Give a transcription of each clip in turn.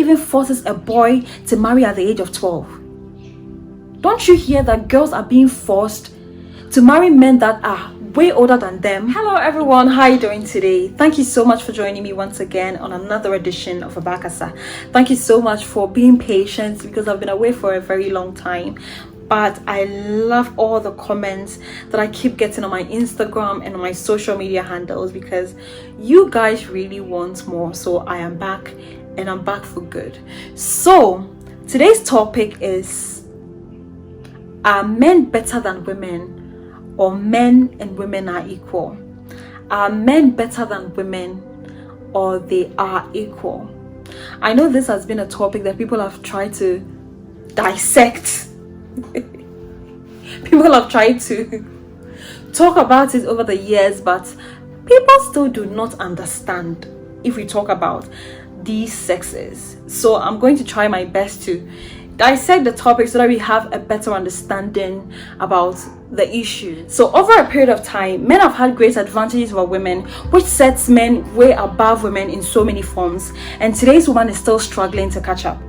even forces a boy to marry at the age of 12? Don't you hear that girls are being forced to marry men that are way older than them? Hello everyone, how are you doing today? Thank you so much for joining me once again on another edition of Abakasa. Thank you so much for being patient because I've been away for a very long time. But I love all the comments that I keep getting on my Instagram and on my social media handles because you guys really want more. So I am back and I'm back for good. So today's topic is, are men better than women, or men and women are equal? Are men better than women, or they are equal? I know this has been a topic that people have tried to dissect. People have tried to talk about it over the years, but people still do not understand if we talk about these sexes. So I'm going to try my best to dissect the topic so that we have a better understanding about the issue. So over a period of time, men have had great advantages over women, which sets men way above women in so many forms, and today's woman is still struggling to catch up.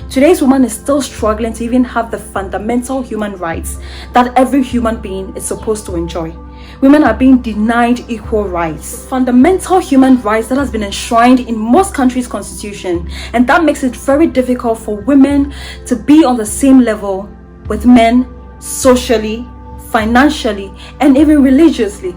Today's woman is still struggling to even have the fundamental human rights that every human being is supposed to enjoy. Women are being denied equal rights, fundamental human rights that has been enshrined in most countries' constitution, and that makes it very difficult for women to be on the same level with men socially, financially, and even religiously.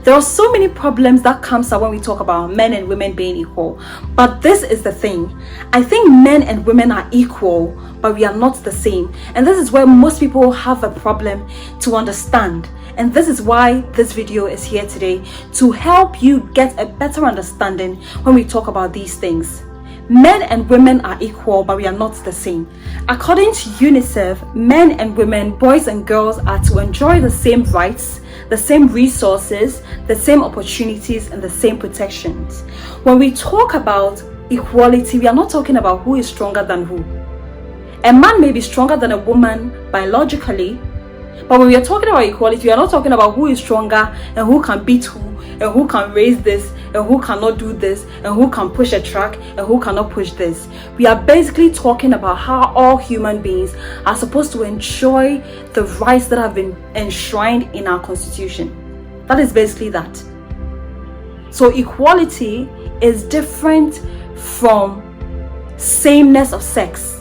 There are so many problems that comes up when we talk about men and women being equal. But this is the thing. I think men and women are equal, but we are not the same. And this is where most people have a problem to understand. And this is why this video is here today, to help you get a better understanding when we talk about these things. Men and women are equal, but we are not the same. According to UNICEF, men and women, boys and girls are to enjoy the same rights, the same resources, the same opportunities, and the same protections. When we talk about equality, we are not talking about who is stronger than who. A man may be stronger than a woman biologically, but when we are talking about equality, we are not talking about who is stronger and who can beat who, and who can raise this, and who cannot do this, and who can push a track, and who cannot push this. We are basically talking about how all human beings are supposed to enjoy the rights that have been enshrined in our constitution. That is basically that. So equality is different from sameness of sex.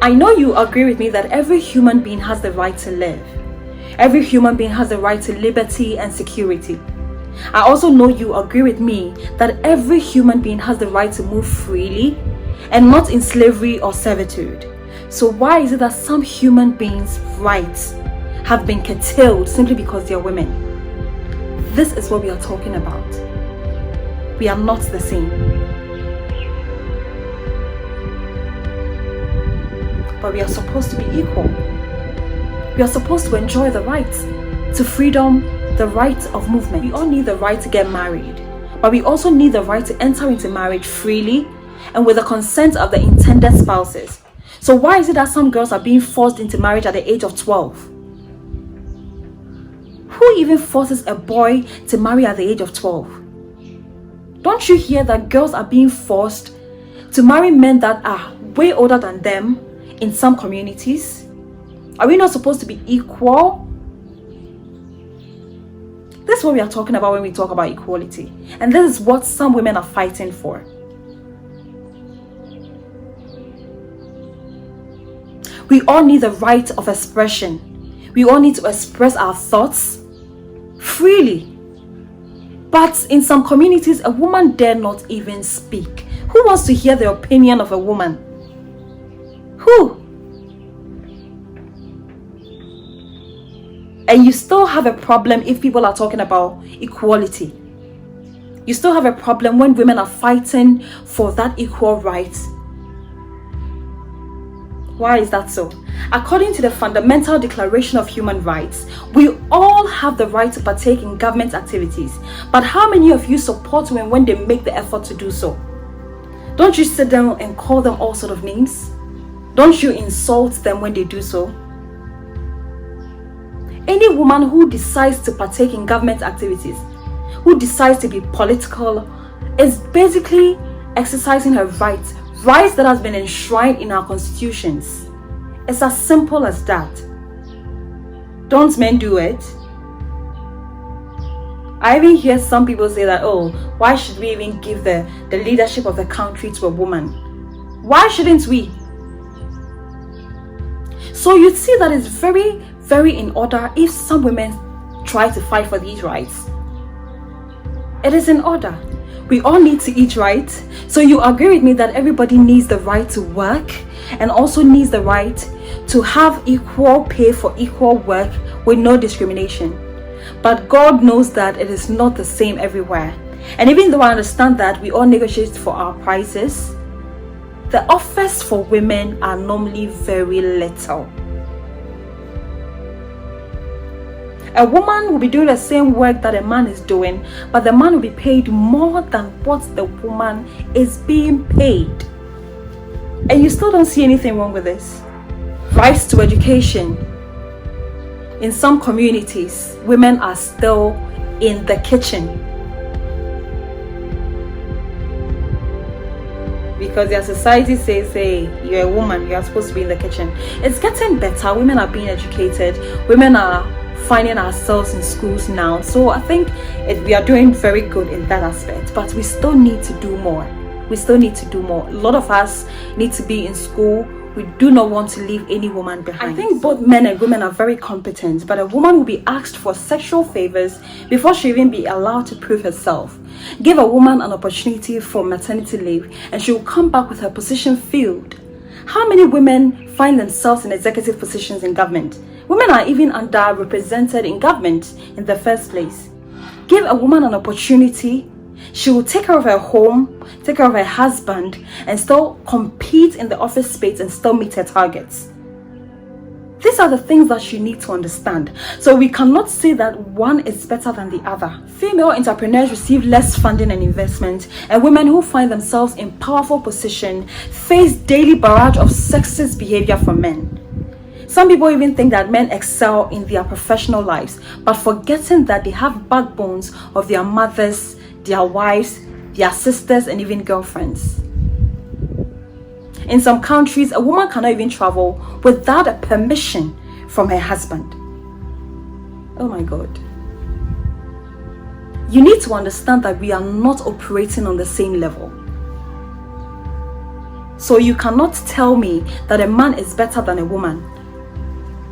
I know you agree with me that every human being has the right to live. Every human being has the right to liberty and security. I also know you agree with me that every human being has the right to move freely and not in slavery or servitude. So why is it that some human beings' rights have been curtailed simply because they are women? This is what we are talking about. We are not the same. But we are supposed to be equal. We are supposed to enjoy the rights to freedom, the right of movement. We all need the right to get married, but we also need the right to enter into marriage freely and with the consent of the intended spouses. So why is it that some girls are being forced into marriage at the age of 12? Who even forces a boy to marry at the age of 12? Don't you hear that girls are being forced to marry men that are way older than them in some communities? Are we not supposed to be equal? This is what we are talking about when we talk about equality. And this is what some women are fighting for. We all need the right of expression. We all need to express our thoughts freely. But in some communities, a woman dare not even speak. Who wants to hear the opinion of a woman? Who? And you still have a problem if people are talking about equality. You still have a problem when women are fighting for that equal right. Why is that so? According to the Fundamental Declaration of Human Rights, we all have the right to partake in government activities. But how many of you support women when they make the effort to do so? Don't you sit down and call them all sort of names? Don't you insult them when they do so? Any woman who decides to partake in government activities, who decides to be political, is basically exercising her right Rights that has been enshrined in our constitutions. It's as simple as that. Don't men do it? I even hear some people say that, oh, why should we even give the leadership of the country to a woman? Why shouldn't we? So you see that it's very, very in order if some women try to fight for these rights. It is in order. We all need to eat right. So you agree with me that everybody needs the right to work and also needs the right to have equal pay for equal work with no discrimination. But God knows that it is not the same everywhere. And even though I understand that we all negotiate for our prices, the offers for women are normally very little. A woman will be doing the same work that a man is doing, but the man will be paid more than what the woman is being paid. And you still don't see anything wrong with this. Rights to education. In some communities, women are still in the kitchen because their society says, hey, you're a woman, you're supposed to be in the kitchen. It's getting better. Women are being educated. Women are finding ourselves in schools now. So I think we are doing very good in that aspect, but we still need to do more. We still need to do more. A lot of us need to be in school. We do not want to leave any woman behind. I think both men and women are very competent, but a woman will be asked for sexual favors before she even be allowed to prove herself. Give a woman an opportunity for maternity leave and she will come back with her position filled. How many women find themselves in executive positions in government? Women are even underrepresented in government in the first place. Give a woman an opportunity. She will take care of her home, take care of her husband, and still compete in the office space and still meet her targets. These are the things that you need to understand. So we cannot say that one is better than the other. Female entrepreneurs receive less funding and investment, and women who find themselves in powerful position face daily barrage of sexist behavior from men. Some people even think that men excel in their professional lives, but forgetting that they have backbones of their mothers, their wives, their sisters, and even girlfriends. In some countries, a woman cannot even travel without a permission from her husband. Oh my God. You need to understand that we are not operating on the same level. So you cannot tell me that a man is better than a woman.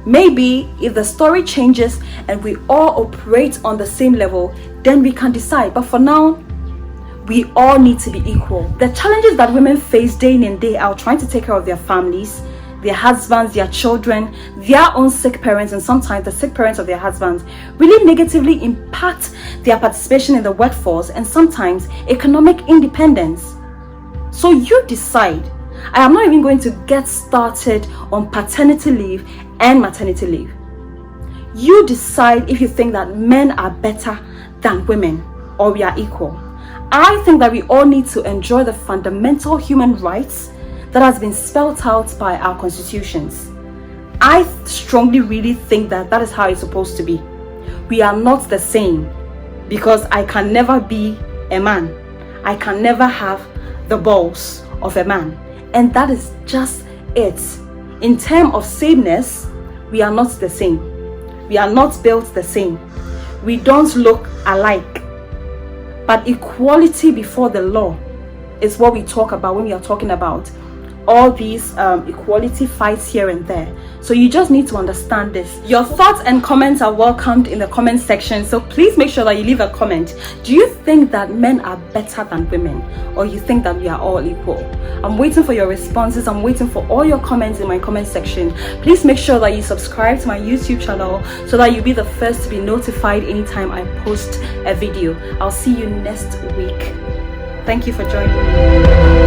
Maybe if the story changes and we all operate on the same level, then we can decide. But for now, we all need to be equal. The challenges that women face day in and day out, trying to take care of their families, their husbands, their children, their own sick parents, and sometimes the sick parents of their husbands, really negatively impact their participation in the workforce and sometimes economic independence. So you decide. I am not even going to get started on paternity leave and maternity leave. You decide if you think that men are better than women or we are equal. I think that we all need to enjoy the fundamental human rights that has been spelled out by our constitutions. I strongly really think that that is how it's supposed to be. We are not the same because I can never be a man. I can never have the balls of a man. And that is just it. In terms of sameness, we are not the same. We are not built the same. We don't look alike. But equality before the law is what we talk about when we are talking about all these equality fights here and there. So you just need to understand this. Your thoughts and comments are welcomed in the comment section. So please make sure that you leave a comment. Do you think that men are better than women, or you think that we are all equal? I'm waiting for your responses. I'm waiting for all your comments in my comment section. Please make sure that you subscribe to my YouTube channel so that you'll be the first to be notified anytime I post a video. I'll see you next week. Thank you for joining me.